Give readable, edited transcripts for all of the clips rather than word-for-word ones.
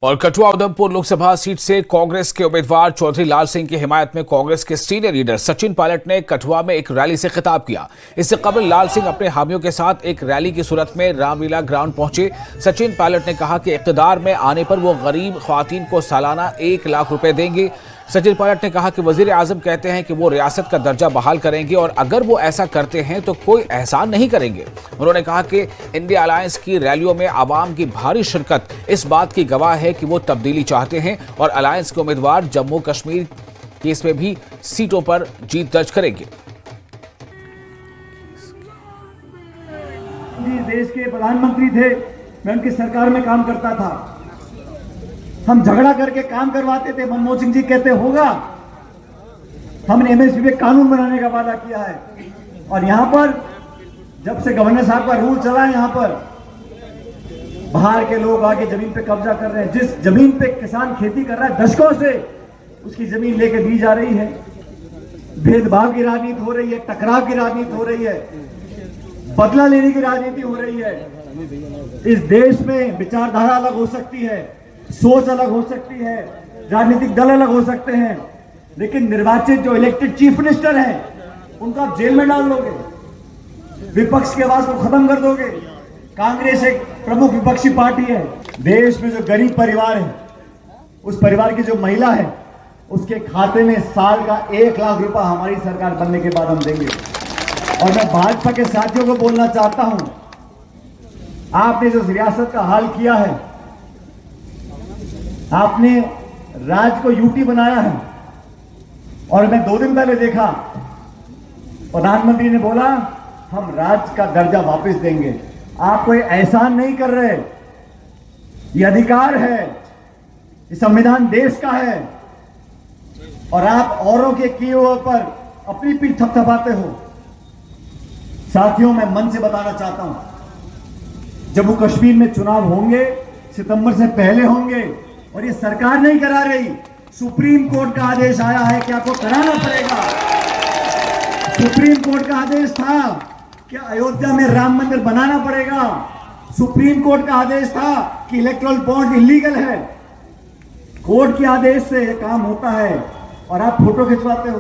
और कठुआ उधमपुर लोकसभा सीट से कांग्रेस के उम्मीदवार चौधरी लाल सिंह की हिमायत में कांग्रेस के सीनियर लीडर सचिन पायलट ने कठुआ में एक रैली से खिताब किया। इससे कबल लाल सिंह अपने हामियों के साथ एक रैली की सूरत में रामलीला ग्राउंड पहुंचे। सचिन पायलट ने कहा कि इख्तिदार में आने पर वो गरीब ख्वातीन को सालाना 1 लाख रुपए देंगे। सचिन पायलट ने कहा कि वजीर आजम कहते हैं कि वो रियासत का दर्जा बहाल करेंगे और अगर वो ऐसा करते हैं तो कोई एहसान नहीं करेंगे। उन्होंने कहा कि इंडिया अलायंस की रैलियों में आवाम की भारी शिरकत इस बात की गवाह है कि वो तब्दीली चाहते हैं और अलायंस के उम्मीदवार जम्मू कश्मीर केस में भी सीटों पर जीत दर्ज करेंगे। देश के प्रधानमंत्री थे, मैं उनकी सरकार में काम करता था। हम झगड़ा करके काम करवाते थे। मनमोहन सिंह जी कहते होगा, हमने एमएसपी पे कानून बनाने का वादा किया है। और यहां पर जब से गवर्नर साहब का रूल चला है, यहां पर बाहर के लोग आके जमीन पे कब्जा कर रहे हैं। जिस जमीन पे किसान खेती कर रहा है दशकों से, उसकी जमीन लेके दी जा रही है। भेदभाव की राजनीति हो रही है, टकराव की राजनीति हो रही है, बदला लेने की राजनीति हो रही है। इस देश में विचारधारा अलग हो सकती है, सोच अलग हो सकती है, राजनीतिक दल अलग हो सकते हैं, लेकिन निर्वाचित जो इलेक्टेड चीफ मिनिस्टर हैं उनको आप जेल में डाल दोगे, विपक्ष की आवाज को खत्म कर दोगे। कांग्रेस एक प्रमुख विपक्षी पार्टी है। देश में जो गरीब परिवार है, उस परिवार की जो महिला है, उसके खाते में साल का 1 लाख रुपया हमारी सरकार बनने के बाद हम देंगे। और मैं भाजपा के साथियों को बोलना चाहता हूं, आपने जो रियासत का हाल किया है, आपने राज्य को यूटी बनाया है। और मैं 2 दिन पहले देखा, प्रधानमंत्री ने बोला हम राज्य का दर्जा वापस देंगे। आप कोई एहसान नहीं कर रहे, ये अधिकार है, ये संविधान देश का है, और आप औरों के किए हुए पर अपनी पीठ थपथपाते हो। साथियों, मैं मन से बताना चाहता हूं, जम्मू कश्मीर में चुनाव होंगे, सितंबर से पहले होंगे, और ये सरकार नहीं करा रही, सुप्रीम कोर्ट का आदेश आया है कि आपको कराना पड़ेगा। सुप्रीम कोर्ट का आदेश था कि अयोध्या में राम मंदिर बनाना पड़ेगा। सुप्रीम कोर्ट का आदेश था कि इलेक्टोरल बॉन्ड इलीगल है। कोर्ट के आदेश से ये काम होता है और आप फोटो खिंचवाते हो।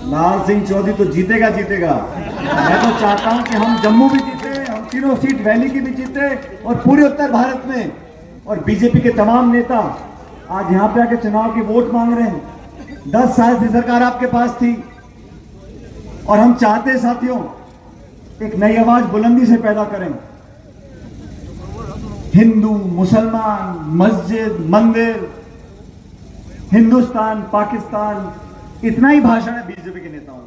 लाल सिंह चौधरी तो जीतेगा। मैं तो चाहता हूं कि हम जम्मू भी जीते, हम तीनों सीट वैली की भी जीते, और पूरे उत्तर भारत में। और बीजेपी के तमाम नेता आज यहां पे आके चुनाव की वोट मांग रहे हैं। 10 साल से सरकार आपके पास थी, और हम चाहते साथियों एक नई आवाज बुलंदी से पैदा करें। हिंदू, मुसलमान, मस्जिद, मंदिर, हिंदुस्तान, पाकिस्तान, इतना ही भाषण है बीजेपी के नेताओं।